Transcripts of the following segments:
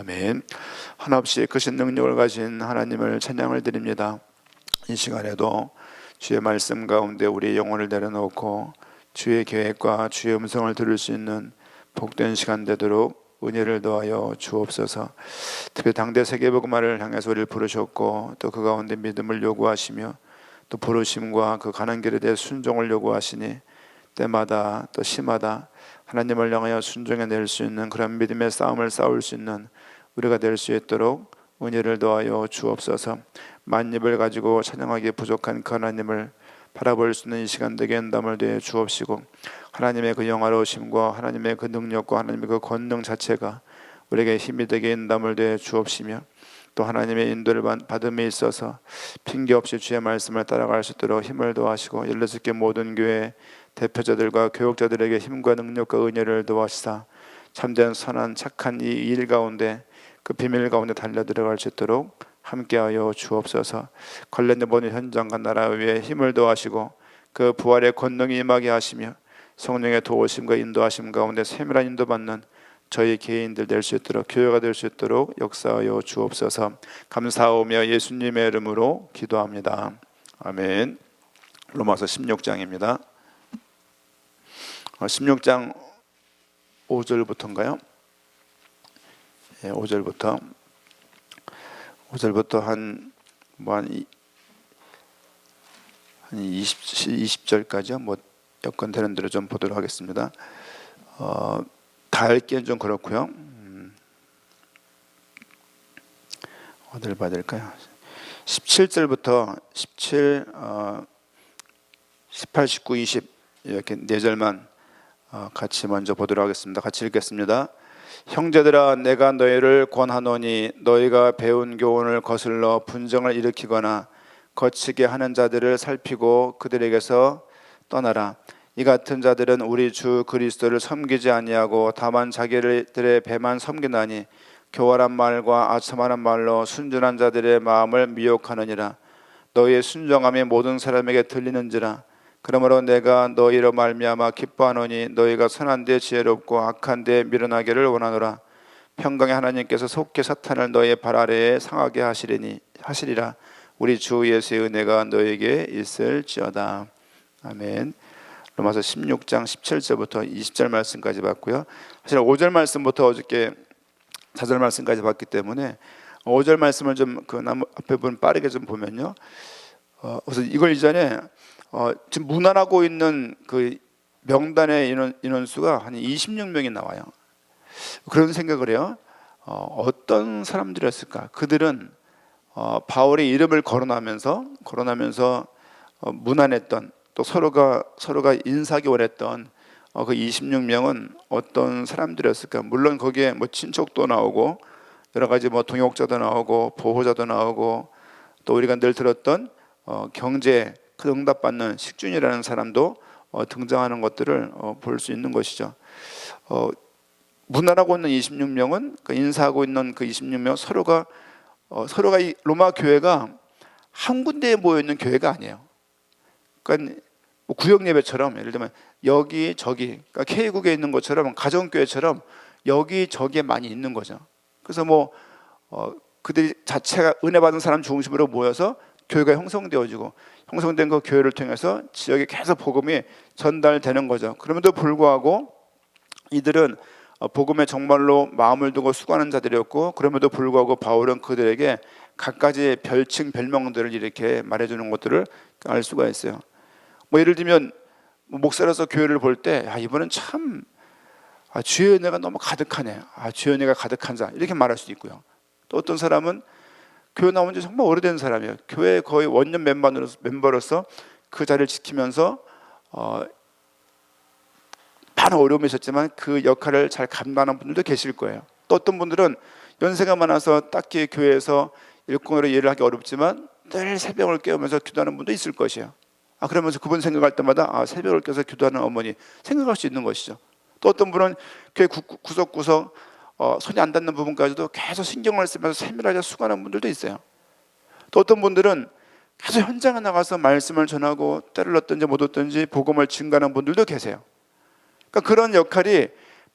아멘. 한없이 크신 능력을 가진 하나님을 찬양을 드립니다. 이 시간에도 주의 말씀 가운데 우리의 영혼을 내려놓고 주의 계획과 주의 음성을 들을 수 있는 복된 시간 되도록 은혜를 더하여 주옵소서. 특히 당대 세계복음화를 향해서 우리를 부르셨고 또 그 가운데 믿음을 요구하시며 또 부르심과 그 가는 길에 대해 순종을 요구하시니 때마다 또 시마다 하나님을 향하여 순종해낼 수 있는 그런 믿음의 싸움을 싸울 수 있는 우리가 될 수 있도록 은혜를 더하여 주옵소서. 만입을 가지고 찬양하기에 부족한 그 하나님을 바라볼 수 있는 이 시간 되게 인담을 되어 주옵시고, 하나님의 그 영화로우심과 하나님의 그 능력과 하나님의 그 권능 자체가 우리에게 힘이 되게 인담을 되어 주옵시며, 또 하나님의 인도를 받음에 있어서 핑계 없이 주의 말씀을 따라갈 수 있도록 힘을 더하시고, 일러스께 모든 교회 대표자들과 교역자들에게 힘과 능력과 은혜를 더하시사 참된 선한 착한 이 일 가운데 그 비밀 가운데 달려 들어갈 수 있도록 함께하여 주옵소서. 관련된 모든 현장과 나라 위에 힘을 더하시고 그 부활의 권능이 임하게 하시며 성령의 도우심과 인도하심 가운데 세밀한 인도받는 저희 개인들 될 수 있도록, 교회가 될 수 있도록 역사하여 주옵소서. 감사하오며 예수님의 이름으로 기도합니다. 아멘. 로마서 16장입니다. 16장 5절부터인가요? 5절부터 한 20절까지요. 뭐 여건 되는 대로 좀 보도록 하겠습니다. 다 읽기엔 좀 그렇고요. 어디를 봐야 될까요? 17절부터 17, 18, 19, 20 이렇게 4절만 같이 먼저 보도록 하겠습니다. 같이 읽겠습니다. 형제들아, 내가 너희를 권하노니 너희가 배운 교훈을 거슬러 분쟁을 일으키거나 거치게 하는 자들을 살피고 그들에게서 떠나라. 이 같은 자들은 우리 주 그리스도를 섬기지 아니하고 다만 자기들의 배만 섬기나니 교활한 말과 아첨하는 말로 순전한 자들의 마음을 미혹하느니라. 너희의 순정함이 모든 사람에게 들리는지라. 그러므로 내가 너희로 말미암아 기뻐하노니 너희가 선한 데 지혜롭고 악한 데 미련하기를 원하노라. 평강의 하나님께서 속히 사탄을 너희의 발 아래에 상하게 하시리라. 우리 주 예수의 은혜가 너희에게 있을지어다. 아멘. 로마서 16장 17절부터 20절 말씀까지 봤고요. 사실 5절 말씀부터 어저께 4절 말씀까지 봤기 때문에 5절 말씀을 좀 그 앞에 부분 빠르게 좀 보면요. 그래서 이걸 이전에 지금 문안하고 있는 그 명단의 인원수가 한 26명이 나와요. 그런 생각을 해요. 어떤 사람들이었을까? 그들은 바울의 이름을 거론하면서 문안했던, 또 서로가 인사하기 원했던 그 26명은 어떤 사람들이었을까? 물론 거기에 뭐 친척도 나오고 여러 가지 뭐 동역자도 나오고 보호자도 나오고, 또 우리가 늘 들었던 경제 그 응답받는 식준이라는 사람도 등장하는 것들을 볼 수 있는 것이죠. 문안하고 있는 26명은 그 인사하고 있는 그 26명 서로가 이 로마 교회가 한 군데에 모여 있는 교회가 아니에요. 그러니까 뭐 구역 예배처럼 예를 들면 여기 저기, 그러니까 K국에 있는 것처럼 가정교회처럼 여기 저기에 많이 있는 거죠. 그래서 뭐 그들이 자체가 은혜 받은 사람 중심으로 모여서 교회가 형성된 그 교회를 통해서 지역에 계속 복음이 전달되는 거죠. 그럼에도 불구하고 이들은 복음에 정말로 마음을 두고 수고하는 자들이었고, 그럼에도 불구하고 바울은 그들에게 갖가지 별칭 별명들을 이렇게 말해주는 것들을 알 수가 있어요. 뭐 예를 들면 목사로서 교회를 볼 때 이번엔 참 주의 은혜가 너무 가득하네. 주의 은혜가 가득한 자, 이렇게 말할 수도 있고요. 또 어떤 사람은 교회 나온 지 정말 오래된 사람이에요. 교회 거의 원년 멤버로서 그 자리를 지키면서 많은 어려움이 있었지만 그 역할을 잘 감당하는 분들도 계실 거예요. 또 어떤 분들은 연세가 많아서 딱히 교회에서 일꾼으로 일을 하기 어렵지만 늘 새벽을 깨우면서 기도하는 분도 있을 것이에요. 그러면서 그분 생각할 때마다 새벽을 깨서 기도하는 어머니 생각할 수 있는 것이죠. 또 어떤 분은 교회 구석구석 손이 안 닿는 부분까지도 계속 신경을 쓰면서 세밀하게 수고하는 분들도 있어요. 또 어떤 분들은 계속 현장에 나가서 말씀을 전하고 때를 얻든지 못 얻든지 복음을 증가하는 분들도 계세요. 그러니까 그런 역할이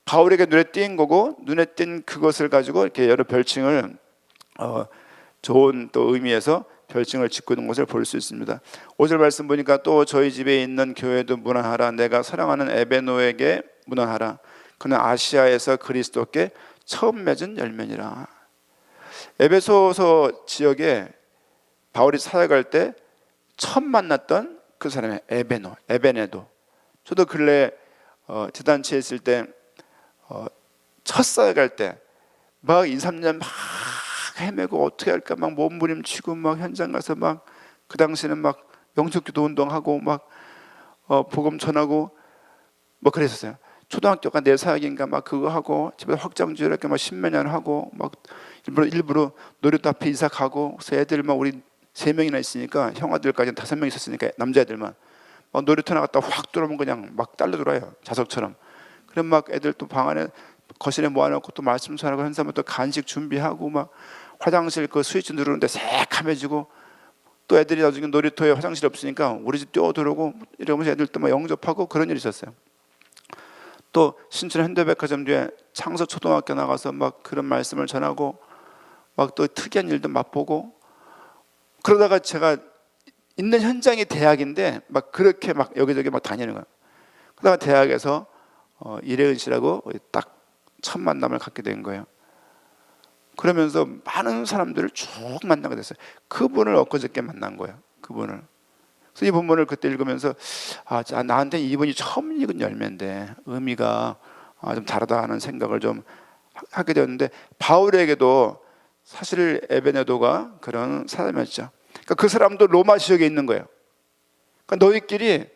바울에게 눈에 띈 거고, 눈에 띈 그것을 가지고 이렇게 여러 별칭을 좋은 또 의미에서 별칭을 짓고 있는 것을 볼 수 있습니다. 5절 말씀 보니까 또 저희 집에 있는 교회도 문안하라. 내가 사랑하는 에베노에게 문안하라. 그는 아시아에서 그리스도께 처음 맺은 열매니라. 에베소서 지역에 바울이 사역할 때 처음 만났던 그 사람이 에베네도. 저도 근래 지단체에 있을 때 첫 사역할 때 막 2, 3년 막 헤매고 어떻게 할까 막 몸부림치고 막 현장 가서 막 그 당시에는 막 영적기도 운동하고 막 복음 전하고 뭐 그랬었어요. 초등학교가 내 사역인가 막 그거 하고 집에 확장주일 이렇게 막 십몇 년 하고 막 일부러 놀이터 앞에 이사 가고, 그래서 애들 막 우리 3명이나 있으니까 형아들까지 5명 있었으니까 남자애들만 막 놀이터 나갔다 확 들어오면 그냥 막 딸려들어요, 자석처럼. 그럼 막 애들 또 방 안에 거실에 모아놓고 또 말씀 전하고 현사면 또 간식 준비하고 막 화장실 그 스위치 누르는데 새카매지고, 또 애들이 나중에 놀이터에 화장실 없으니까 우리 집 뛰어들어오고 이러면서 애들 또 막 영접하고 그런 일이 있었어요. 또 신촌 현대백화점 뒤에 창서초등학교 나가서 막 그런 말씀을 전하고 막 또 특이한 일도 맛보고, 그러다가 제가 있는 현장이 대학인데 막 그렇게 막 여기저기 막 다니는 거예요. 그러다가 대학에서 이래은 씨라고 딱 첫 만남을 갖게 된 거예요. 그러면서 많은 사람들을 쭉 만나게 됐어요. 그분을 엊그저께 만난 거예요. 그분을. 그래서 이 본문을 그때 읽으면서 나한테 이분이 처음 읽은 열매인데 의미가 좀 다르다 하는 생각을 좀 하게 되었는데, 바울에게도 사실 에베네도가 그런 사람이었죠. 그러니까 그 사람도 로마 지역에 있는 거예요. 그러니까 너희끼리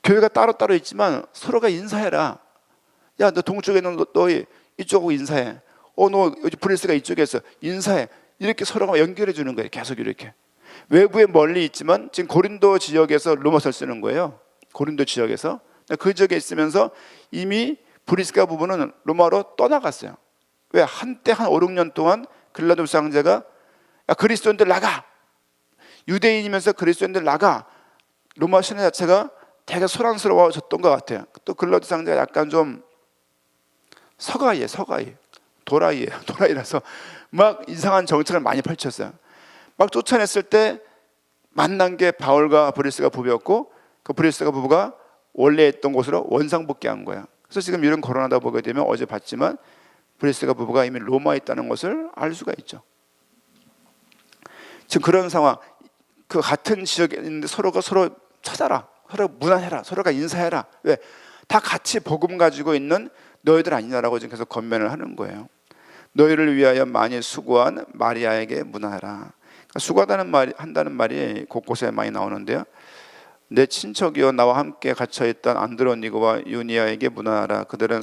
교회가 따로따로 있지만 서로가 인사해라. 야, 너 동쪽에 있는 너희 이쪽하고 인사해. 너 여기 브레스가 이쪽에 있어, 인사해. 이렇게 서로가 연결해 주는 거예요. 계속 이렇게. 외부에 멀리 있지만 지금 고린도 지역에서 로마서를 쓰는 거예요. 고린도 지역에서. 그 지역에 있으면서 이미 브리스가 부부는 로마로 떠나갔어요. 왜? 한때 한 5, 6년 동안 글라도스 황제가 야, 그리스도인들 나가, 유대인이면서 그리스도인들 나가, 로마 시내 자체가 되게 소란스러워졌던 것 같아요. 또 글라도스 황제가 약간 좀 서가이 도라이라서 막 이상한 정책을 많이 펼쳤어요. 막 쫓아냈을 때 만난 게 바울과 브리스가 부부였고, 그 브리스가 부부가 원래 있던 곳으로 원상복귀한 거예요. 그래서 지금 이런 거론하다 보게 되면 어제 봤지만 브리스가 부부가 이미 로마에 있다는 것을 알 수가 있죠. 지금 그런 상황, 그 같은 지역에 있는데 서로가 서로 찾아라, 서로 문안해라, 서로가 인사해라. 왜? 다 같이 복음 가지고 있는 너희들 아니냐라고 지금 계속 권면을 하는 거예요. 너희를 위하여 많이 수고한 마리아에게 문안하라. 그러니까 한다는 말이 곳곳에 많이 나오는데요. 내 친척이여 나와 함께 갇혀있던 안드로니고와 유니아에게 문안하라. 그들은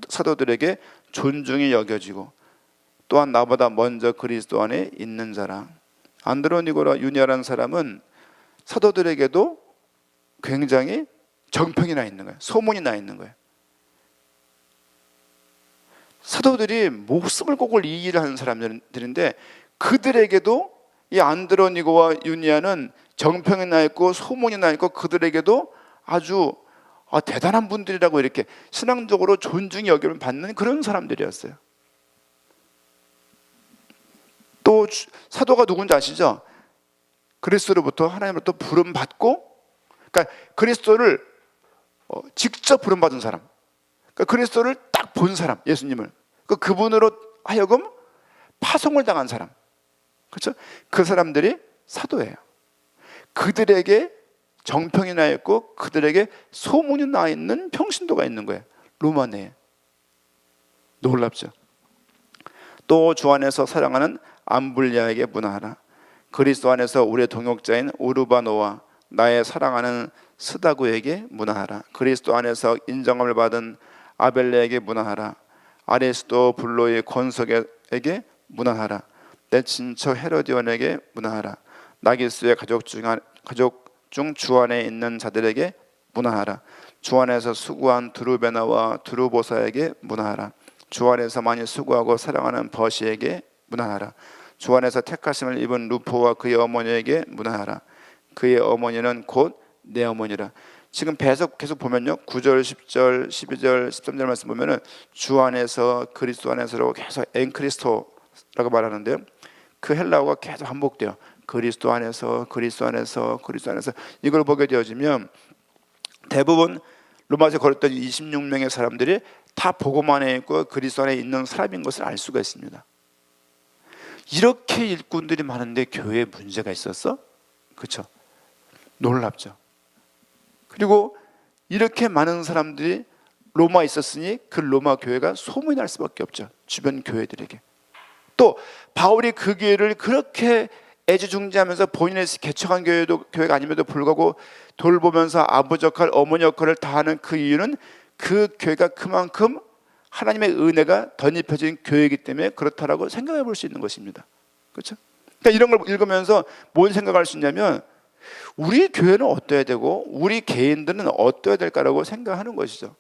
사도들에게 존중이 여겨지고 또한 나보다 먼저 그리스도 안에 있는 자라. 안드로니고와 유니아라는 사람은 사도들에게도 굉장히 정평이 나 있는 거예요. 소문이 나 있는 거예요. 사도들이 목숨을 걸고 이 일을 하는 사람들인데 그들에게도 이 안드로니고와 유니아는 정평이 나 있고 소문이 나 있고 그들에게도 아주 대단한 분들이라고 이렇게 신앙적으로 존중이 여김을 받는 그런 사람들이었어요. 또 사도가 누군지 아시죠? 그리스도로부터 하나님으로부터 부름받고, 그러니까 그리스도를 직접 부름받은 사람, 그러니까 그리스도를 딱 본 사람, 예수님을 그분으로 하여금 파송을 당한 사람, 그렇죠? 그 사람들이 사도예요. 그들에게 정평이 나 있고 그들에게 소문이 나 있는 평신도가 있는 거예요. 로마 내에. 놀랍죠? 또 주 안에서 사랑하는 암블리아에게 문안하라. 그리스도 안에서 우리의 동역자인 우르바노와 나의 사랑하는 스다구에게 문안하라. 그리스도 안에서 인정함을 받은 아벨레에게 문안하라. 아레스도 블로의 권석에게 문안하라. 내 친척 헤로디온에게 문안하라. 나기스의 가족 중 주 안에 있는 자들에게 문안하라. 주 안에서 수고한 두루베나와 두루보사에게 문안하라. 주 안에서 많이 수고하고 사랑하는 버시에게 문안하라. 주 안에서 택하심을 입은 루포와 그의 어머니에게 문안하라. 그의 어머니는 곧 내 어머니라. 지금 계속 보면요, 9절, 10절, 12절, 13절 말씀 보면은 주 안에서 그리스도 안에서라고 계속 엔크리스토라고 말하는데요, 그 헬라어가 계속 반복돼요. 그리스도 안에서, 그리스도 안에서, 그리스도 안에서. 이걸 보게 되어지면 대부분 로마서 걸었던 26명의 사람들이 다 복음 안에 있고 그리스도 안에 있는 사람인 것을 알 수가 있습니다. 이렇게 일꾼들이 많은데 교회에 문제가 있었어? 그렇죠? 놀랍죠. 그리고 이렇게 많은 사람들이 로마에 있었으니 그 로마 교회가 소문이 날 수밖에 없죠. 주변 교회들에게. 또 바울이 그 교회를 그렇게 애지중지하면서 본인이 개척한 교회가 아님에도 불구하고 돌보면서 아버지 역할, 어머니 역할을 다하는 그 이유는 그 교회가 그만큼 하나님의 은혜가 덧입혀진 교회이기 때문에 그렇다라고 생각해 볼 수 있는 것입니다. 그렇죠? 그러니까 이런 걸 읽으면서 뭔 생각할 수 있냐면, 우리 교회는 어떠해야 되고 우리 개인들은 어떠해야 될까라고 생각하는 것이죠.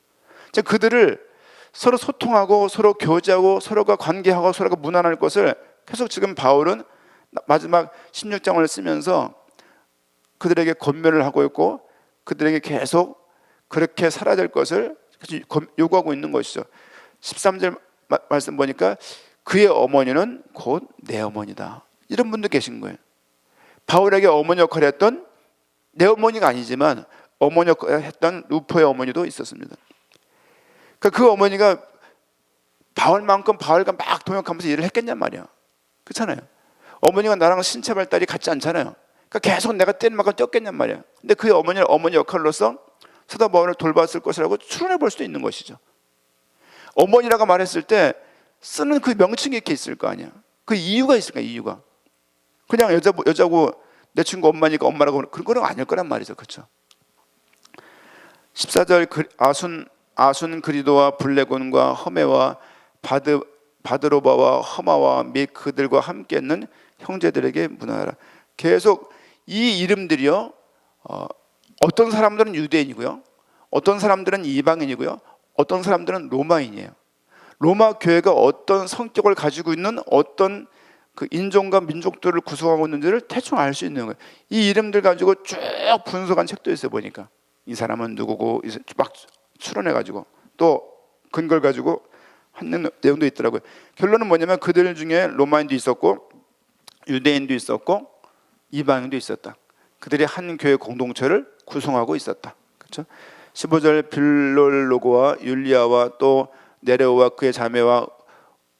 그들을 서로 소통하고 서로 교제하고 서로가 관계하고 서로가 무난할 것을 계속 지금 바울은 마지막 16장을 쓰면서 그들에게 권면을 하고 있고 그들에게 계속 그렇게 살아야 될 것을 요구하고 있는 것이죠. 13절 말씀 보니까 그의 어머니는 곧 내 어머니다, 이런 분도 계신 거예요. 바울에게 어머니 역할을 했던, 내 어머니가 아니지만 어머니 역할을 했던 루포의 어머니도 있었습니다. 그 어머니가 바울만큼 바울과 막 동역하면서 일을 했겠냔 말이야. 그렇잖아요. 어머니가 나랑 신체 발달이 같지 않잖아요. 그러니까 계속 내가 뛴 만큼 뛰었겠냔 말이야. 근데 그 어머니는 어머니 역할로서 사도 바울을 돌봤을 것이라고 추론해 볼 수도 있는 것이죠. 어머니라고 말했을 때 쓰는 그 명칭이 이렇게 있을 거 아니야. 그 이유가 있을 거야, 이유가. 그냥 여자고 내 친구 엄마니까 엄마라고 그런 건 아닐 거란 말이죠. 그렇죠? 14절 아순 그리도와 블레곤과 허메와 바드로바와 허마와 및 그들과 함께 있는 형제들에게 문하라. 계속 이 이름들이요, 어떤 사람들은 유대인이고요, 어떤 사람들은 이방인이고요, 어떤 사람들은 로마인이에요. 로마 교회가 어떤 성격을 가지고 있는 어떤 그 인종과 민족들을 구성하고 있는지를 대충 알 수 있는 거예요. 이 이름들 가지고 쭉 분석한 책도 있어요. 보니까 이 사람은 누구고 막 추론해가지고 또 근거를 가지고 하는 내용도 있더라고요. 결론은 뭐냐면 그들 중에 로마인도 있었고 유대인도 있었고 이방인도 있었다. 그들이 한 교회 공동체를 구성하고 있었다. 그렇죠? 15절 빌롤로고와 율리아와 또 네레오와 그의 자매와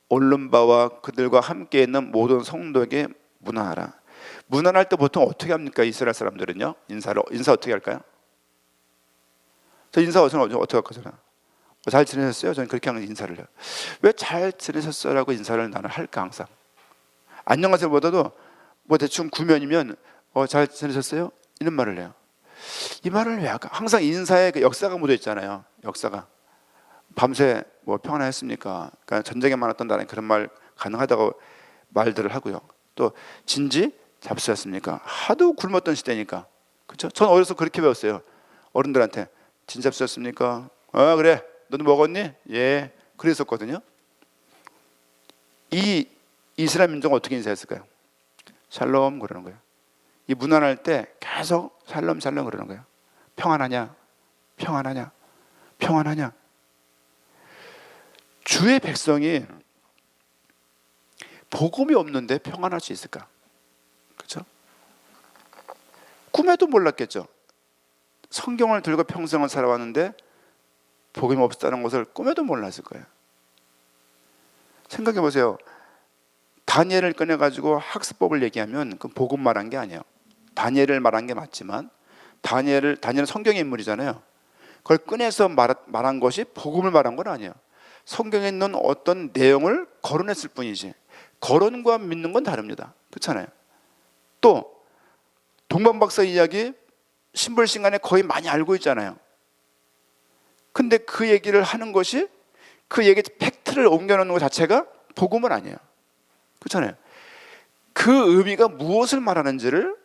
올름바와 그들과 함께 있는 모든 성도에게 문안하라. 문안할 때 보통 어떻게 합니까? 이스라엘 사람들은요, 인사 어떻게 할까요? 저 인사 어떻게 할까요? 잘 지내셨어요? 저는 그렇게 하는 인사를 해요. 왜 잘 지내셨어요라고 인사를 나는 할까? 항상 안녕하세요보다도 뭐 대충 구면이면 잘 지내셨어요? 이런 말을 해요. 이 말을 왜 할까? 항상 인사에 그 역사가 묻어 있잖아요. 역사가 밤새 뭐 평안했습니까? 그러니까 전쟁에 많았던 나라에 그런 말 가능하다고 말들을 하고요. 또 진지 잡수였습니까? 하도 굶었던 시대니까. 그렇죠? 전 어려서 그렇게 배웠어요. 어른들한테 진 잡수였습니까? 그래. 너도 먹었니? 예. 그랬었거든요. 이 이스라엘 민족은 어떻게 인사했을까요? 샬롬 그러는 거예요. 이 문안할 때 계속 샬롬 샬롬 그러는 거예요. 평안하냐? 평안하냐? 평안하냐? 주의 백성이 복음이 없는데 평안할 수 있을까? 그렇죠? 꿈에도 몰랐겠죠. 성경을 들고 평생을 살아왔는데 복음이 없다는 것을 꿈에도 몰랐을 거예요. 생각해 보세요. 다니엘을 꺼내가지고 학습법을 얘기하면 그건 복음 말한 게 아니에요. 다니엘을 말한 게 맞지만 다니엘은 성경의 인물이잖아요. 그걸 꺼내서 말한 것이 복음을 말한 건 아니에요. 성경에 있는 어떤 내용을 거론했을 뿐이지 거론과 믿는 건 다릅니다. 그렇잖아요. 또 동방박사 이야기 신불신간에 거의 많이 알고 있잖아요. 근데 그 얘기를 하는 것이 그 얘기 팩트를 옮겨놓는 것 자체가 복음은 아니에요. 그렇잖아요. 그 의미가 무엇을 말하는지를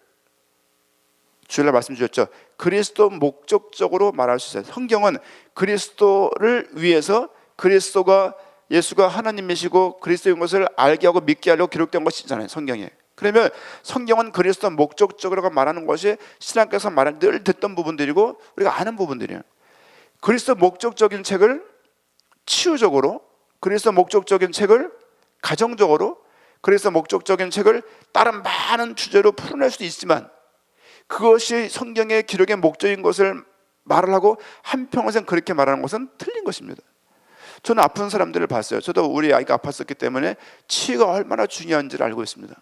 주일날 말씀 주셨죠. 그리스도 목적적으로 말할 수 있어요. 성경은 그리스도를 위해서 예수가 하나님이시고 그리스도인 것을 알게 하고 믿게 하려고 기록된 것이잖아요. 성경에. 그러면 성경은 그리스도 목적적으로 말하는 것이 신학교에서 말하는 늘 듣던 부분들이고 우리가 아는 부분들이에요. 그리스도 목적적인 책을 치유적으로, 그리스도 목적적인 책을 가정적으로, 그리스도 목적적인 책을 다른 많은 주제로 풀어낼 수도 있지만 그것이 성경의 기록의 목적인 것을 말을 하고 한평생 그렇게 말하는 것은 틀린 것입니다. 저는 아픈 사람들을 봤어요. 저도 우리 아이가 아팠었기 때문에 치유가 얼마나 중요한지를 알고 있습니다.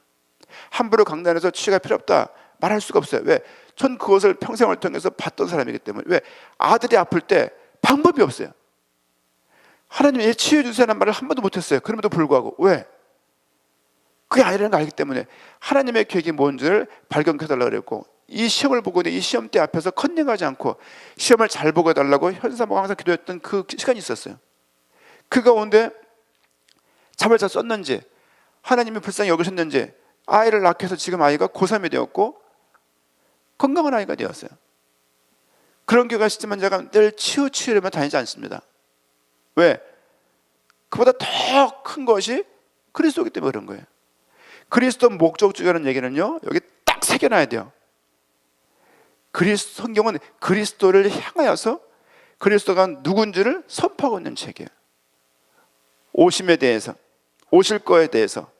함부로 강단에서 치유가 필요 없다 말할 수가 없어요. 왜? 전 그것을 평생을 통해서 봤던 사람이기 때문에. 왜? 아들이 아플 때 방법이 없어요. 하나님이 얘 치유해 주세요라는 말을 한 번도 못했어요. 그럼에도 불구하고. 왜? 그게 아니라는 걸 알기 때문에 하나님의 계획이 뭔지를 발견해달라고 그랬고, 이 시험을 보고 이 시험대 앞에서 컨닝하지 않고 시험을 잘 보고 해달라고 현사모가 항상 기도했던 그 시간이 있었어요. 그 가운데 잠을 잘 썼는지, 하나님이 불쌍히 여기셨는지 아이를 낳게 해서 지금 아이가 고3이 되었고 건강한 아이가 되었어요. 그런 교회가 있지만 제가 늘 치유려면 다니지 않습니다. 왜? 그보다 더 큰 것이 그리스도이기 때문에 그런 거예요. 그리스도 목적주의라는 얘기는요, 여기 딱 새겨놔야 돼요. 성경은 그리스도를 향하여서 그리스도가 누군지를 선포하고 있는 책이에요. 오심에 대해서, 오실 거에 대해서,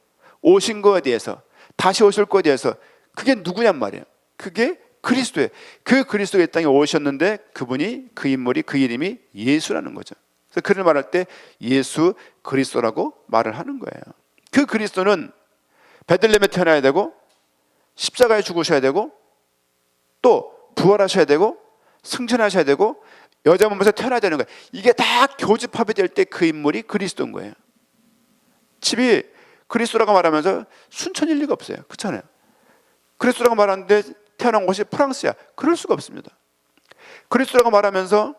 오신 거에 대해서, 다시 오실 거에 대해서, 그게 누구냔 말이에요. 그게 그리스도예요. 그 그리스도가 이 땅에 오셨는데 그분이, 그 인물이, 그 이름이 예수라는 거죠. 그래서 그를 말할 때 예수 그리스도라고 말을 하는 거예요. 그 그리스도는 베들레헴에 태어나야 되고 십자가에 죽으셔야 되고 또 부활하셔야 되고 승천하셔야 되고 여자 몸에서 태어나야 되는 거예요. 이게 다 교집합이 될 때 그 인물이 그리스도인 거예요. 집이 그리스도라고 말하면서 순천일 리가 없어요. 그렇잖아요. 그리스도라고 말하는데 태어난 곳이 프랑스야. 그럴 수가 없습니다. 그리스도라고 말하면서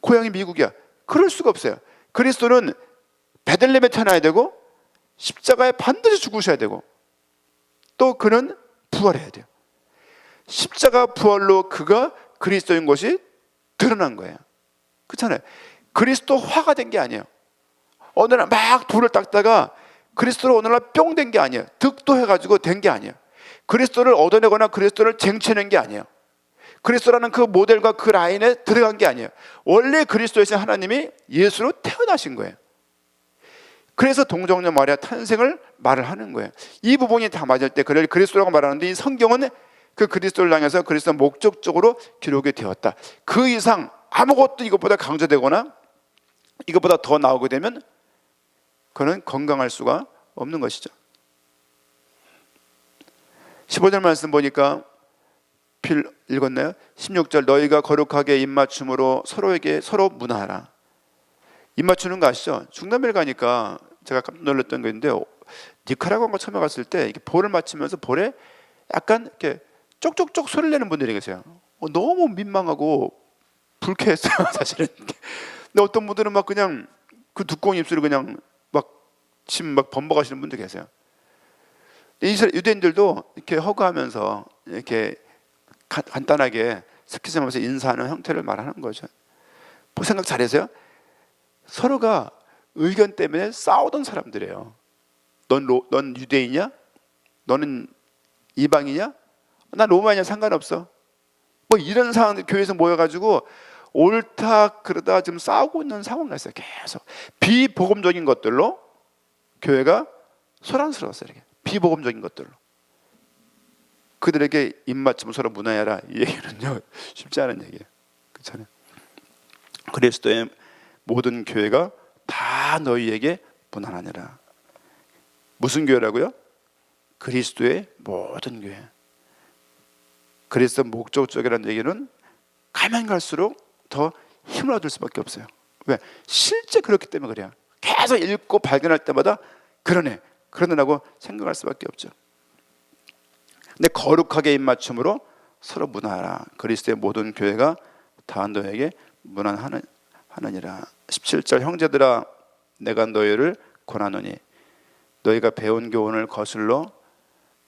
고향이 미국이야. 그럴 수가 없어요. 그리스도는 베들레헴에 태어나야 되고 십자가에 반드시 죽으셔야 되고 또 그는 부활해야 돼요. 십자가 부활로 그가 그리스도인 것이 드러난 거예요. 그렇잖아요. 그리스도화가 된 게 아니에요. 어느 날 막 돌을 닦다가 그리스도로 어느 날 뿅 된 게 아니에요. 득도해가지고 된 게 아니에요. 그리스도를 얻어내거나 그리스도를 쟁취해낸 게 아니에요. 그리스도라는 그 모델과 그 라인에 들어간 게 아니에요. 원래 그리스도이신 하나님이 예수로 태어나신 거예요. 그래서 동정녀 마리아 탄생을 말을 하는 거예요. 이 부분이 다 맞을 때 그를 그리스도라고 말하는데, 이 성경은 그 그리스도를 향해서 그리스도 목적적으로 기록이 되었다. 그 이상 아무것도 이것보다 강조되거나 이것보다 더 나오게 되면 그는 건강할 수가 없는 것이죠. 15절 말씀 보니까 읽었나요? 16절, 너희가 거룩하게 입맞춤으로 서로에게 서로 문화하라. 입맞추는 거 아시죠? 중남미를 가니까 제가 깜짝 놀랐던 게 있는데, 니카라구아 처음에 갔을 때 이렇게 볼을 맞추면서 볼에 약간 이렇게 쪽쪽쪽 소리를 내는 분들이 계세요. 너무 민망하고 불쾌했어요, 사실은. 근데 어떤 분들은 막 그냥 그 두꺼운 입술을 그냥 막 침 막 범벅하시는 분들 계세요. 이스라엘 유대인들도 이렇게 허그하면서 이렇게 간단하게 스키즈하면서 인사하는 형태를 말하는 거죠. 생각 잘해서요. 서로가 의견 때문에 싸우던 사람들이에요. 넌 유대인이냐? 너는 이방이냐? 난 로마이냐? 상관없어. 뭐 이런 상황들 교회에서 모여가지고 옳다 그러다 지금 싸우고 있는 상황이 있어요. 계속 비복음적인 것들로 교회가 소란스러웠어요. 이렇게 비복음적인 것들로 그들에게 입맞춤을 서로 문화해라. 이 얘기는요 쉽지 않은 얘기예요. 그렇잖아요. 그리스도의 모든 교회가 다 너희에게 문안하니라. 무슨 교회라고요? 그리스도의 모든 교회. 그리스도 목적적이라는 얘기는 가면 갈수록 더 힘을 얻을 수밖에 없어요. 왜? 실제 그렇기 때문에 그래요. 계속 읽고 발견할 때마다 그러네라고 생각할 수밖에 없죠. 근데 거룩하게 입맞춤으로 서로 문안하라. 그리스도의 모든 교회가 다 너에게 문안하느니라. 17절, 형제들아 내가 너희를 권하노니 너희가 배운 교훈을 거슬러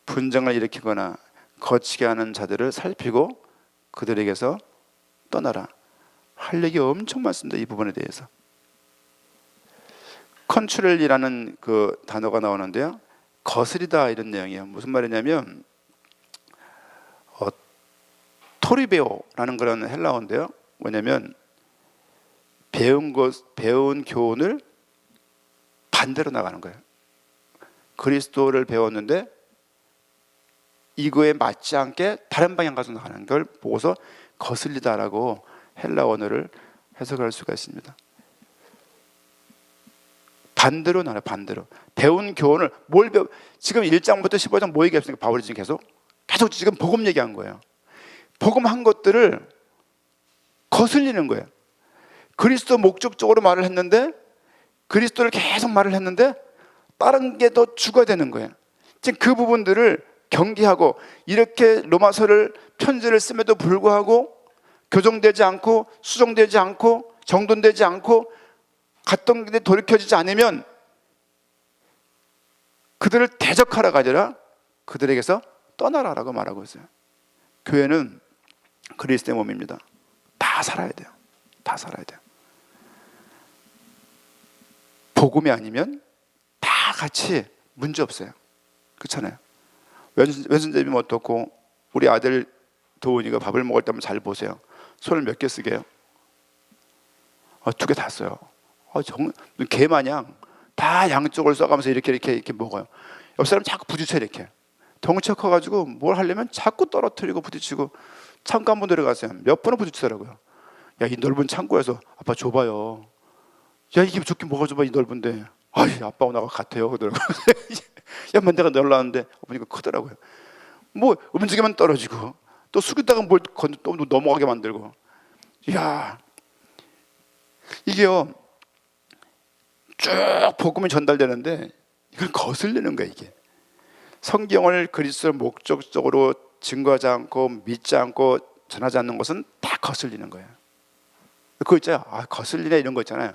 분쟁을 일으키거나 거치게 하는 자들을 살피고 그들에게서 떠나라. 할 얘기 엄청 많습니다. 이 부분에 대해서. 컨트롤이라는 그 단어가 나오는데요, 거스리다 이런 내용이에요. 무슨 말이냐면 토리베오라는 그런 헬라어인데요. 뭐냐면 배운 교훈을 반대로 나가는 거예요. 그리스도를 배웠는데 이거에 맞지 않게 다른 방향 가서 나가는 걸 보고서 거슬리다라고 헬라 언어를 해석할 수가 있습니다. 반대로 나가요. 반대로. 배운 교훈을 지금 1장부터 15장 뭐 얘기했습니까? 바울이 지금 계속 지금 복음 얘기한 거예요. 복음한 것들을 거슬리는 거예요. 그리스도 목적적으로 말을 했는데, 그리스도를 계속 말을 했는데 다른 게 더 추가되는 거예요. 지금 그 부분들을 경계하고, 이렇게 로마서를 편지를 씀에도 불구하고 교정되지 않고 수정되지 않고 정돈되지 않고 갔던 길에 돌이켜지지 않으면 그들을 대적하라가 아니라 그들에게서 떠나라라고 말하고 있어요. 교회는 그리스도의 몸입니다. 다 살아야 돼요. 다 살아야 돼요. 복음이 아니면 다 같이 문제 없어요. 그렇잖아요. 왼손잡이면 어떻고, 우리 아들 도훈이가 밥을 먹을 때면 잘 보세요. 손을 몇 개 쓰게요? 2개 다 써요. 개 마냥 다 양쪽을 써가면서 이렇게 먹어요. 옆 사람 자꾸 부딪혀. 이렇게 덩치가 커가지고 뭘 하려면 자꾸 떨어뜨리고 부딪히고. 창고 한번 들어가세요. 몇 번을 부딪히더라고요. 야, 이 넓은 창고에서 아빠 줘봐요. 야, 이게 좋긴 뭐가 좁아, 이 넓은데. 아빠하고 나하고 같아요 그러더라고요. 야, 내가 놀라는데 보니까 크더라고요. 뭐 움직이면 떨어지고, 또 숙이다가 또 넘어가게 만들고. 이야, 이게요 쭉 복음이 전달되는데 이걸 거슬리는 거예요. 이게 성경을 그리스도를 목적적으로 증거하지 않고 믿지 않고 전하지 않는 것은 다 거슬리는 거예요. 그거 있잖아요. 거슬리네 이런 거 있잖아요.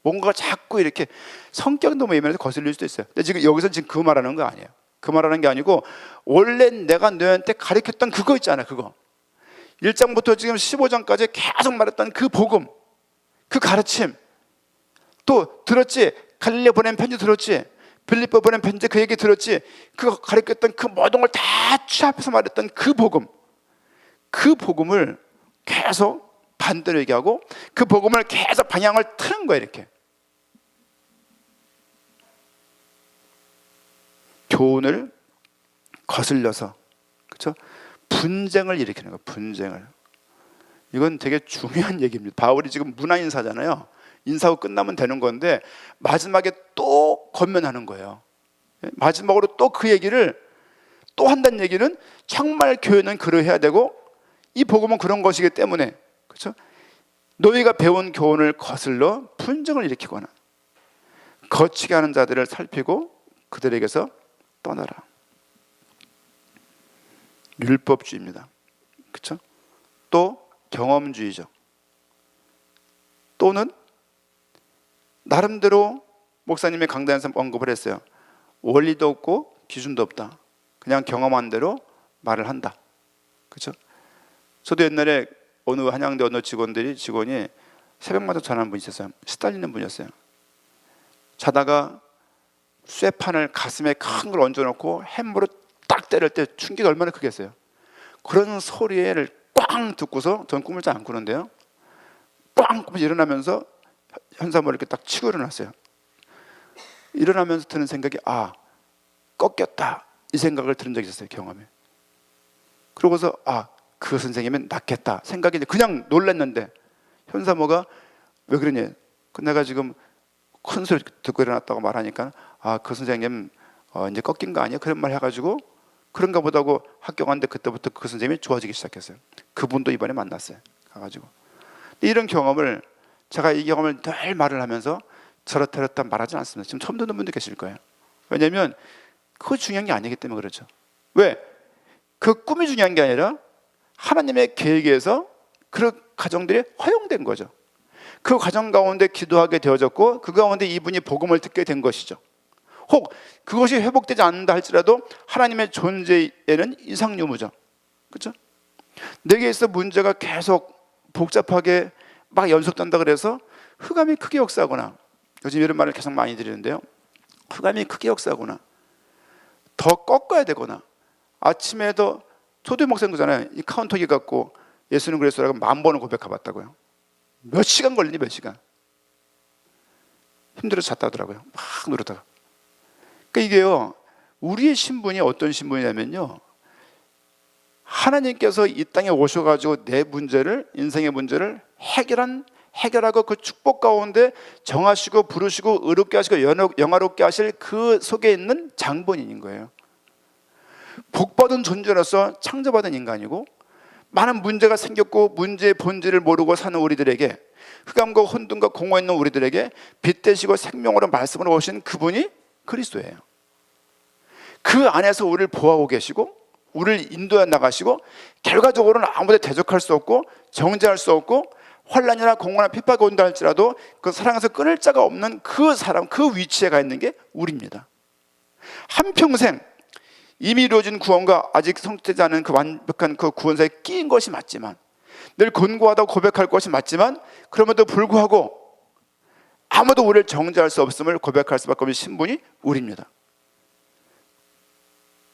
뭔가 자꾸 이렇게 성격이 너무 예민해서 거슬릴 수도 있어요. 근데 지금 여기서 그 말하는 거 아니에요. 그 말하는 게 아니고, 원래 내가 너한테 가르쳤던 그거 있잖아요. 그거 1장부터 지금 15장까지 계속 말했던 그 복음, 그 가르침, 또 들었지? 갈릴리 보낸 편지 들었지? 빌립보 보낸 편지 그 얘기 들었지? 그 가르쳤던 그 모든 걸 다 취합해서 말했던 그 복음, 그 복음을 계속 반대로 얘기하고, 그 복음을 계속 방향을 트는 거예요. 이렇게 교훈을 거슬려서, 그렇죠? 분쟁을 일으키는 거예요. 분쟁을. 이건 되게 중요한 얘기입니다. 바울이 지금 문화 인사잖아요. 인사하고 끝나면 되는 건데 마지막에 또 권면하는 거예요. 마지막으로 또 그 얘기를 또 한다는 얘기는 정말 교회는 그러해야 되고, 이 복음은 그런 것이기 때문에, 그렇죠? 너희가 배운 교훈을 거슬러 분쟁을 일으키거나 거치게 하는 자들을 살피고 그들에게서 떠나라. 율법주의입니다. 그렇죠? 또 경험주의죠. 또는 나름대로 목사님의 강단에서 언급을 했어요. 원리도 없고 기준도 없다. 그냥 경험한 대로 말을 한다. 그렇죠? 저도 옛날에 어느 한양대 어느 직원이 새벽마다 전화한 분이 있었어요. 시달리는 분이었어요. 자다가 쇠판을 가슴에 큰 걸 얹어놓고 햄으로 딱 때릴 때 충격이 얼마나 크겠어요. 그런 소리를 꽝 듣고서, 전 꿈을 잘 안 꾸는데요, 꽝 꿈에서 일어나면서 현사모를 이렇게 딱 치고 일어났어요. 일어나면서 드는 생각이 꺾였다, 이 생각을 들은 적이 있었어요. 경험에. 그러고서 그 선생님은 낫겠다 생각이, 그냥 놀랐는데 현사모가 왜 그러냐, 내가 지금 큰 소리 듣고 일어났다고 말하니까 그 선생님 이제 꺾인 거 아니야? 그런 말 해가지고 그런가 보다고 학교 갔는데 그때부터 그 선생님이 좋아지기 시작했어요. 그분도 이번에 만났어요. 가가지고. 이런 경험을, 제가 이 경험을 늘 말을 하면서 저렇다 말하지 않습니다. 지금 처음 듣는 분들 계실 거예요. 왜냐하면 그거 중요한 게 아니기 때문에 그렇죠. 왜? 그 꿈이 중요한 게 아니라 하나님의 계획에서 그 가정들이 허용된 거죠. 그 가정 가운데 기도하게 되어졌고, 그 가운데 이분이 복음을 듣게 된 것이죠. 혹 그것이 회복되지 않는다 할지라도 하나님의 존재에는 이상 유무죠. 그렇죠? 내게 있어 문제가 계속 복잡하게 막 연속된다 그래서 흑암이 크게 역사하거나, 요즘 이런 말을 계속 많이 드리는데요, 흑암이 크게 역사하거나 더 꺾어야 되거나, 아침에도 초대 목사님 그잖아요. 이 카운터기 갖고 예수는 그리스도라고 10,000번을 고백해봤다고요. 몇 시간 걸리니 몇 시간. 힘들어서 잤다 하더라고요. 막 누르다가. 그러니까 이게요, 우리의 신분이 어떤 신분이냐면요, 하나님께서 이 땅에 오셔가지고 내 문제를, 인생의 문제를 해결하고 그 축복 가운데 정하시고 부르시고 의롭게 하시고 영화롭게 하실 그 속에 있는 장본인인 거예요. 복받은 존재로서 창조받은 인간이고, 많은 문제가 생겼고 문제의 본질을 모르고 사는 우리들에게, 흑암과 혼돈과 공허에 있는 우리들에게 빛 되시고 생명으로 말씀으로 오신 그분이 그리스도예요. 그 안에서 우리를 보호하고 계시고 우리를 인도해 나가시고, 결과적으로는 아무데 대적할 수 없고 정죄할 수 없고, 환난이나 공고나 핍박이 온다 할지라도 그 사랑에서 끊을 자가 없는 그 사람, 그 위치에 가 있는 게 우리입니다. 한평생 이미 이루어진 구원과 아직 성취되지 않은 그 완벽한 그 구원 사이에 끼인 것이 맞지만, 늘 곤고하다고 고백할 것이 맞지만, 그럼에도 불구하고 아무도 우리를 정죄할 수 없음을 고백할 수밖에 없는 신분이 우리입니다.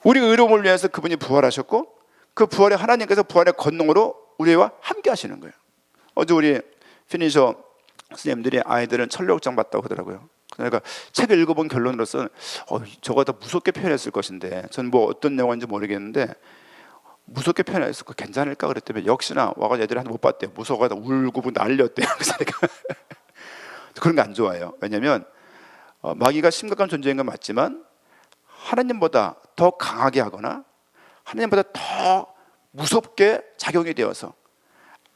우리 의로움을 위해서 그분이 부활하셨고, 그 부활에 하나님께서 부활의 권능으로 우리와 함께 하시는 거예요. 어제 우리 피니셔 선생님들이 아이들은 천력장 봤다고 하더라고요. 그러니까 책을 읽어본 결론으로서는 저거 더 무섭게 표현했을 것인데, 전 뭐 어떤 내용인지 모르겠는데 무섭게 표현했을 거 괜찮을까 그랬더니, 역시나 와가지고 애들이 한 번 못 봤대요. 무서워가지고 울고 난리였대요. 그러니까 그런 거 안 좋아해요. 왜냐하면 마귀가 심각한 존재인 건 맞지만, 하나님보다 더 강하게 하거나 하나님보다 더 무섭게 작용이 되어서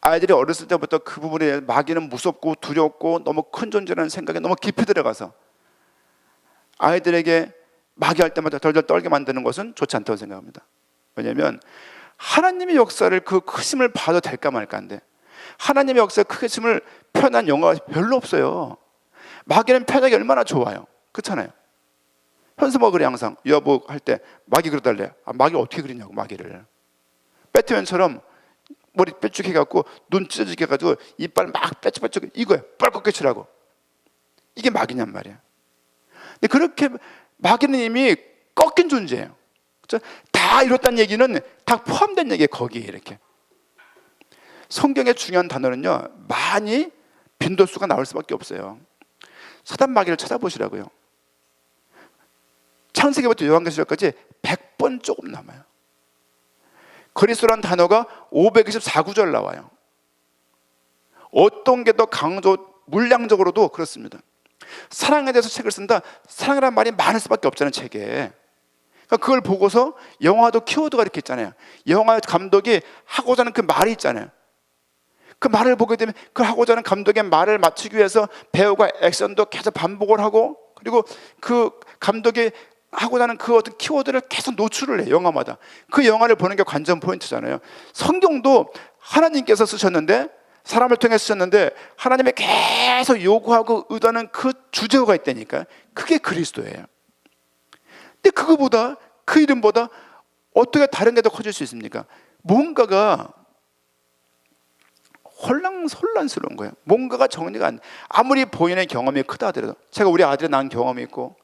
아이들이 어렸을 때부터 그 부분에 마귀는 무섭고 두렵고 너무 큰 존재라는 생각에 너무 깊이 들어가서 아이들에게 마귀할 때마다 덜덜 떨게 만드는 것은 좋지 않다고 생각합니다. 왜냐하면 하나님의 역사를, 그 크심을 봐도 될까 말까인데, 하나님의 역사의 크심을 표현한 영화가 별로 없어요. 마귀는 표현하기 얼마나 좋아요. 그렇잖아요. 현수막 그래, 항상 유아복 할 때 마귀 그려달래요. 마귀를 어떻게 그리냐고. 마귀를 배트맨처럼 머리 빼쭉 해갖고 눈 찢어지게 해가지고 이빨 막 빼쭉빼쭉, 이거야 뻘겋게 칠하고. 이게 마귀냔 말이야. 근데 그렇게 마귀는 이미 꺾인 존재예요. 그렇죠? 다 이뤘다는 얘기는 다 포함된 얘기예요. 거기에 이렇게. 성경의 중요한 단어는요, 많이 빈도수가 나올 수밖에 없어요. 사단 마귀를 찾아보시라고요. 창세기부터 요한계시록까지 100번 조금 남아요. 그리스도라는 단어가 524구절 나와요. 어떤 게 더 강조, 물량적으로도 그렇습니다. 사랑에 대해서 책을 쓴다. 사랑이라는 말이 많을 수밖에 없잖아요, 책에. 그러니까 그걸 보고서 영화도 키워드가 이렇게 있잖아요. 영화 감독이 하고자 하는 그 말이 있잖아요. 그 말을 보게 되면 그 하고자 하는 감독의 말을 맞추기 위해서 배우가 액션도 계속 반복을 하고, 그리고 그 감독이 하고자 하는 그 어떤 키워드를 계속 노출을 해요. 영화마다. 그 영화를 보는 게 관전 포인트잖아요. 성경도 하나님께서 쓰셨는데, 사람을 통해 쓰셨는데, 하나님이 계속 요구하고 의도하는 그 주제어가 있다니까. 그게 그리스도예요. 근데 그거보다, 그 이름보다 어떻게 다른 게 더 커질 수 있습니까? 뭔가가 혼란스러운 거예요. 뭔가가 정리가 안 돼. 아무리 본인의 경험이 크다 하더라도, 제가 우리 아들이 낳은 경험이 있고,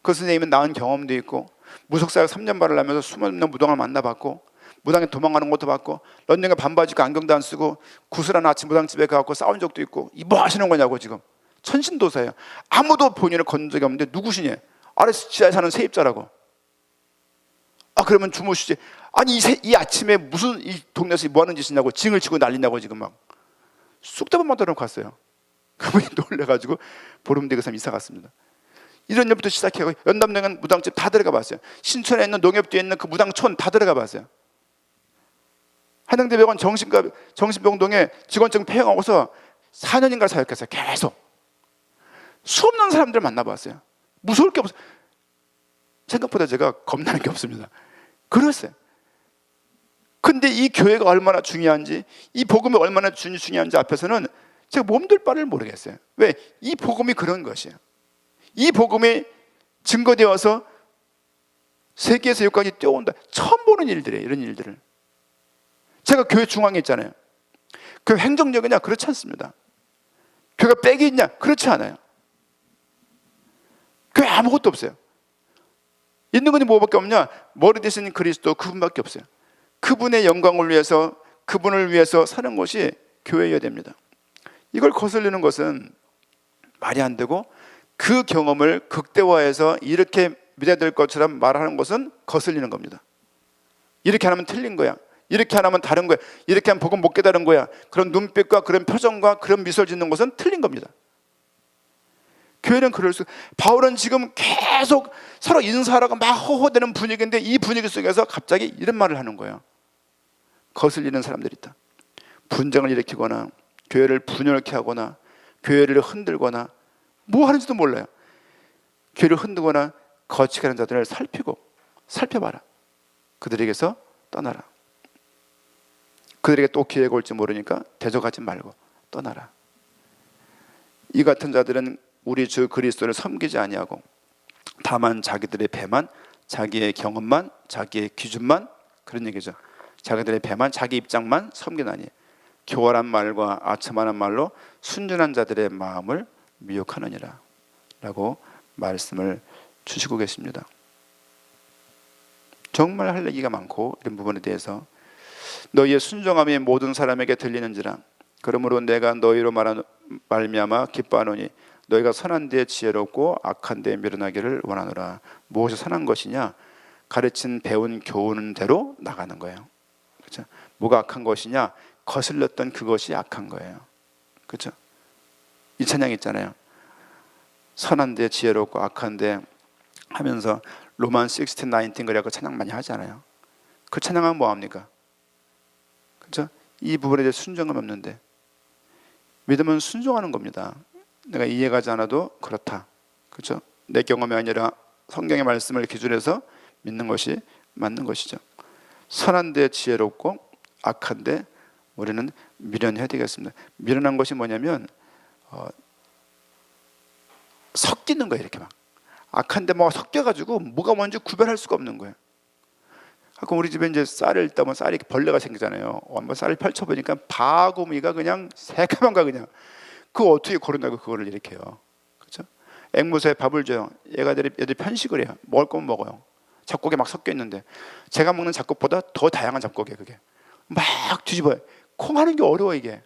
그 선생님은 낳은 경험도 있고, 무속사역 3년 반을 하면서 수많은 무당을 만나봤고, 무당에 도망가는 것도 봤고, 런닝에 반바지 입고 안경도 안 쓰고 구슬한 아침 무당집에 가고 싸운 적도 있고. 이 뭐 하시는 거냐고. 지금 천신도사예요. 아무도 본인을 건 적이 없는데 누구시니? 아래 지하에 사는 세입자라고. 그러면 주무시지. 아니 이 아침에 무슨 이 동네에서 뭐 하는 짓이냐고, 징을 치고 난리냐고. 지금 막 쑥대밭 만들어 놓고 갔어요. 그분이 놀래가지고 보름 뒤에 그 사람 이사 갔습니다. 이런 일부터 시작해서 연담동은 무당집 다 들어가 봤어요. 신촌에 있는 농협 뒤에 있는 그 무당촌 다 들어가 봤어요. 한양대병원 정신병동에 직원증 폐영하고서 4년인가 사역했어요. 계속 수없는 사람들을 만나봤어요. 무서울 게 없어요. 생각보다 제가 겁나는 게 없습니다. 그랬어요. 근데 이 교회가 얼마나 중요한지, 이 복음이 얼마나 중요한지 앞에서는 제가 몸둘 바를 모르겠어요. 왜? 이 복음이 그런 것이에요. 이 복음이 증거되어서 세계에서 여기까지 뛰어온다. 처음 보는 일들이에요. 이런 일들을. 제가 교회 중앙에 있잖아요. 교회 행정력이냐? 그렇지 않습니다. 교회가 빽이 있냐? 그렇지 않아요. 교회 아무것도 없어요. 있는 것이 뭐밖에 없냐? 머리 대신 그리스도, 그분밖에 없어요. 그분의 영광을 위해서, 그분을 위해서 사는 것이 교회여야 됩니다. 이걸 거슬리는 것은 말이 안 되고, 그 경험을 극대화해서 이렇게 믿어야 될 것처럼 말하는 것은 거슬리는 겁니다. 이렇게 하면 틀린 거야, 이렇게 하면 다른 거야, 이렇게 하면 복음 못 깨달은 거야, 그런 눈빛과 그런 표정과 그런 미소를 짓는 것은 틀린 겁니다. 교회는 그럴 수, 바울은 지금 계속 서로 인사하라고 막 호호대는 분위기인데, 이 분위기 속에서 갑자기 이런 말을 하는 거예요. 거슬리는 사람들이 있다. 분쟁을 일으키거나 교회를 분열케 하거나 교회를 흔들거나 뭐 하는지도 몰라요. 교회를 흔들거나 거치게 하는 자들을 살펴봐라. 그들에게서 떠나라. 그들에게 또 기회가 올지 모르니까 대적하지 말고 떠나라. 이 같은 자들은 우리 주 그리스도를 섬기지 아니하고 다만 자기들의 배만, 자기의 경험만, 자기의 기준만, 그런 얘기죠. 자기들의 배만, 자기 입장만 섬기나니 교활한 말과 아첨하는 말로 순전한 자들의 마음을 미혹하느니라 라고 말씀을 주시고 계십니다. 정말 할 얘기가 많고, 이런 부분에 대해서 너희의 순종함이 모든 사람에게 들리는지라. 그러므로 내가 너희로 말미암아 기뻐하노니 너희가 선한 데에 지혜롭고 악한 데에 미련하기를 원하노라. 무엇이 선한 것이냐? 가르친 배운 교훈 대로 나가는 거예요. 그렇죠? 뭐가 악한 것이냐? 거슬렸던 그것이 악한 거예요. 그렇죠? 이 찬양 있잖아요. 선한 데 지혜롭고 악한 데 하면서 로만 16, 19 그래갖고 찬양 많이 하잖아요. 그 찬양은 뭐합니까? 그렇죠? 이 부분에 대해 순종감이 없는데, 믿음은 순종하는 겁니다. 내가 이해가지 않아도 그렇다. 그렇죠? 내 경험이 아니라 성경의 말씀을 기준해서 믿는 것이 맞는 것이죠. 선한 데 지혜롭고 악한 데 우리는 미련해야 되겠습니다. 미련한 것이 뭐냐면 섞이는 거예요. 이렇게 막 악한데 뭐가 섞여가지고 뭐가 뭔지 구별할 수가 없는 거예요. 가끔 우리 집에 이제 쌀을 따면 쌀이 벌레가 생기잖아요. 한번 쌀을 펼쳐보니까 바구미가 그냥 새까만 거, 그냥 그거 어떻게 고른다고 그거를 이렇게 해요. 그렇죠? 앵무새에 밥을 줘요. 얘들이 편식을 해요. 먹을 거면 먹어요. 잡곡에 막 섞여 있는데, 제가 먹는 잡곡보다 더 다양한 잡곡이에요. 그게 막 뒤집어요. 콩 하는 게 어려워. 이게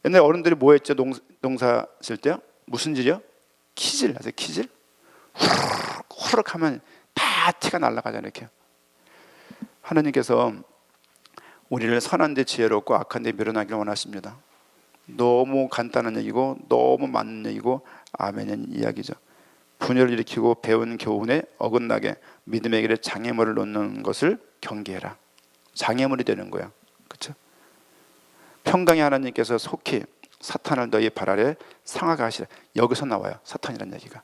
옛날 어른들이 뭐 했죠? 농사 질 때요? 무슨 질이요? 키질 아세요? 키질? 후루룩 하면 다 티가 날아가잖아요. 이렇게. 하나님께서 우리를 선한 데 지혜롭고 악한 데 미련하기를 원하십니다. 너무 간단한 얘기고 너무 맞는 얘기고 아멘인 이야기죠. 분열을 일으키고 배운 교훈에 어긋나게 믿음의 길에 장애물을 놓는 것을 경계해라. 장애물이 되는 거야. 그렇죠? 평강의 하나님께서 속히 사탄을 너희 발 아래 상하게 하시라. 여기서 나와요. 사탄이라는 얘기가.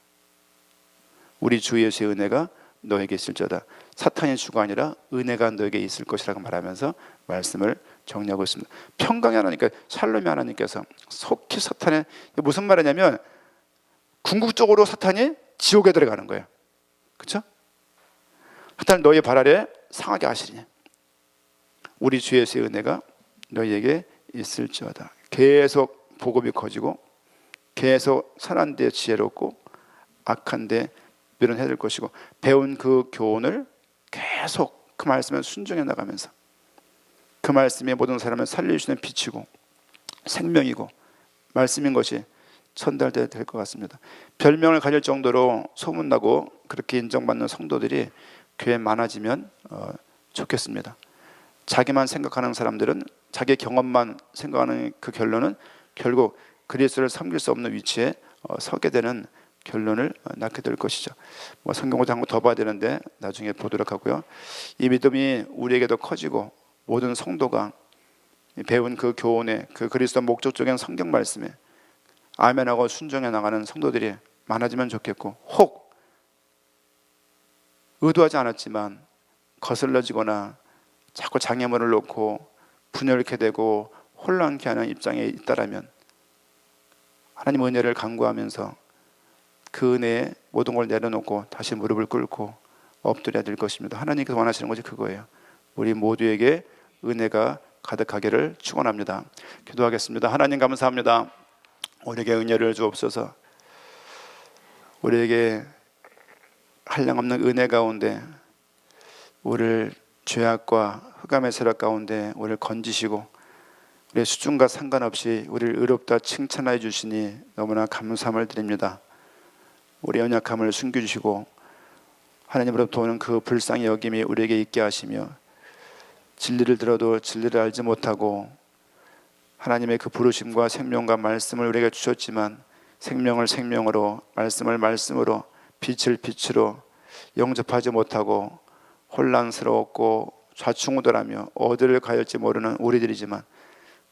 우리 주 예수의 은혜가 너에게 있을지어다. 사탄의 주가 아니라 은혜가 너에게 있을 것이라고 말하면서 말씀을 정리하고 있습니다. 평강의 하나님께, 샬롬의 하나님께서 속히 사탄의, 무슨 말이냐면 궁극적으로 사탄이 지옥에 들어가는 거예요. 그렇죠? 사탄을 너희 발 아래 상하게 하시리니 우리 주 예수의 은혜가 너희에게 있을지어다. 계속 복음이 커지고 계속 선한 데 지혜롭고 악한 데 미련해야 될 것이고, 배운 그 교훈을 계속 그 말씀에 순종해 나가면서 그 말씀이 모든 사람을 살려주시는 빛이고 생명이고 말씀인 것이 전달돼야 될 것 같습니다. 별명을 가질 정도로 소문나고 그렇게 인정받는 성도들이 교회에 많아지면 좋겠습니다. 자기만 생각하는 사람들은 자기 경험만 생각하는 그 결론은 결국 그리스도를 섬길 수 없는 위치에 서게 되는 결론을 낳게 될 것이죠. 성경을 한 번 더 봐야 되는데 나중에 보도록 하고요. 이 믿음이 우리에게도 커지고 모든 성도가 배운 그 교훈에, 그 그리스도 목적적인 성경 말씀에 아멘하고 순종해 나가는 성도들이 많아지면 좋겠고, 혹 의도하지 않았지만 거슬러지거나 자꾸 장애물을 놓고 분열케 되고 혼란케 하는 입장에 있다라면 하나님 은혜를 간구하면서 그 은혜에 모든 걸 내려놓고 다시 무릎을 꿇고 엎드려야 될 것입니다. 하나님께서 원하시는 것이 그거예요. 우리 모두에게 은혜가 가득하기를 축원합니다. 기도하겠습니다. 하나님 감사합니다. 우리에게 은혜를 주옵소서. 우리에게 한량없는 은혜 가운데 우리를 죄악과 흑암의 세력 가운데 우리를 건지시고 우리의 수준과 상관없이 우리를 의롭다 칭찬해 주시니 너무나 감사함을 드립니다. 우리의 연약함을 숨겨주시고 하나님으로부터 오는 그 불쌍히 여김이 우리에게 있게 하시며 진리를 들어도 진리를 알지 못하고 하나님의 그 부르심과 생명과 말씀을 우리에게 주셨지만 생명을 생명으로 말씀을 말씀으로 빛을 빛으로 영접하지 못하고 혼란스러웠고 좌충우돌하며 어디를 가야 할지 모르는 우리들이지만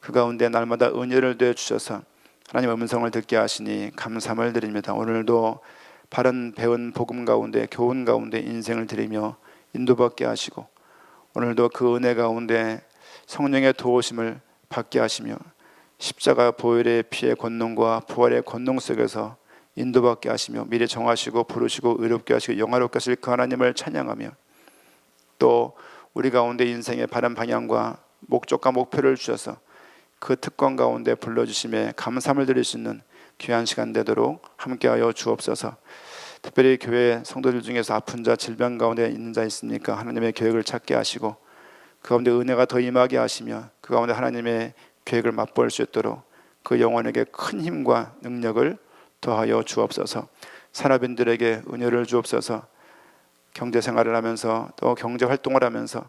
그 가운데 날마다 은혜를 더해 주셔서 하나님의 음성을 듣게 하시니 감사함을 드립니다. 오늘도 바른 배운 복음 가운데 교훈 가운데 인생을 드리며 인도받게 하시고 오늘도 그 은혜 가운데 성령의 도우심을 받게 하시며 십자가 보혈의 피의 권능과 부활의 권능 속에서 인도받게 하시며 미리 정하시고 부르시고 의롭게 하시고 영화롭게 하실 그 하나님을 찬양하며 또 우리 가운데 인생의 바른 방향과 목적과 목표를 주셔서 그 특권 가운데 불러주심에 감사함을 드릴 수 있는 귀한 시간 되도록 함께하여 주옵소서. 특별히 교회 성도들 중에서 아픈 자 질병 가운데 있는 자 있습니까? 하나님의 계획을 찾게 하시고 그 가운데 은혜가 더 임하게 하시며 그 가운데 하나님의 계획을 맛볼 수 있도록 그 영혼에게 큰 힘과 능력을 더하여 주옵소서. 산업인들에게 은혜를 주옵소서. 경제생활을 하면서 또 경제활동을 하면서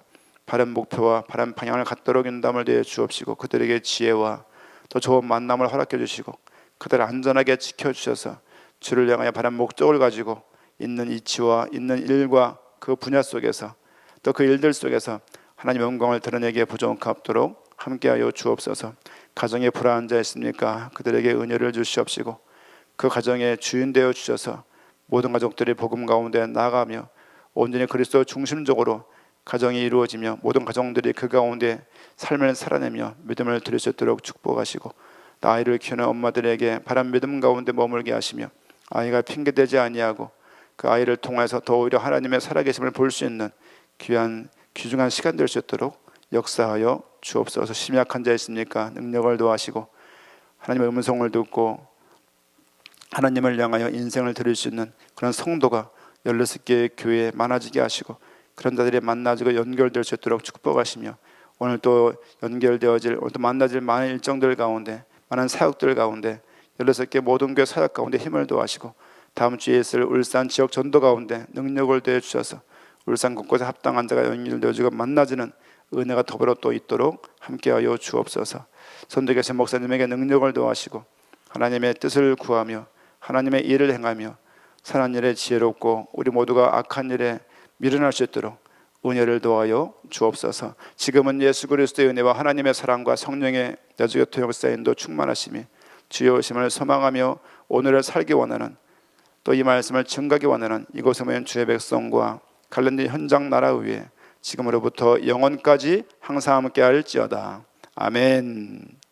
바른 목표와 바른 방향을 갖도록 인도함을 더해 주옵시고 그들에게 지혜와 또 좋은 만남을 허락해 주시고 그들을 안전하게 지켜주셔서 주를 향하여 바른 목적을 가지고 있는 이치와 있는 일과 그 분야 속에서 또 그 일들 속에서 하나님의 영광을 드러내기에 부족하도록 함께하여 주옵소서. 가정에 불안한 자 있습니까? 그들에게 은혜를 주시옵시고 그 가정의 주인 되어 주셔서 모든 가족들이 복음 가운데 나아가며 온전히 그리스도 중심적으로 가정이 이루어지며 모든 가정들이 그 가운데 삶을 살아내며 믿음을 드릴 수 있도록 축복하시고 아이를 키우는 엄마들에게 바른 믿음 가운데 머물게 하시며 아이가 핑계대지 아니하고 그 아이를 통해서 더 오히려 하나님의 살아계심을 볼 수 있는 귀한 귀중한 시간 될 수 있도록 역사하여 주옵소서. 심약한 자 있습니까? 능력을 도하시고 하나님의 음성을 듣고 하나님을 향하여 인생을 드릴 수 있는 그런 성도가 16개의 교회에 많아지게 하시고 그런 자들이 만나지고 연결될 수 있도록 축복하시며 오늘 또 연결되어질 오늘 또 만나질 많은 일정들 가운데 많은 사역들 가운데 16개 모든 교회 사역 가운데 힘을 도하시고 다음 주에 있을 울산 지역 전도 가운데 능력을 더해 주셔서 울산 곳곳에 합당한 자가 연결되어지고 만나지는 은혜가 더불어 또 있도록 함께하여 주옵소서. 선대계신 목사님에게 능력을 도하시고 하나님의 뜻을 구하며 하나님의 일을 행하며 선한 일에 지혜롭고 우리 모두가 악한 일에 미련할 수 있도록 은혜를 도하여 주옵소서. 지금은 예수 그리스도의 은혜와 하나님의 사랑과 성령의 내주교토 역사인도 충만하심이 주의 오심을 소망하며 오늘을 살기 원하는 또 이 말씀을 증거하기 원하는 이곳에 모인 주의 백성과 갈랜드 현장 나라 위에 지금으로부터 영원까지 항상 함께 할지어다. 아멘.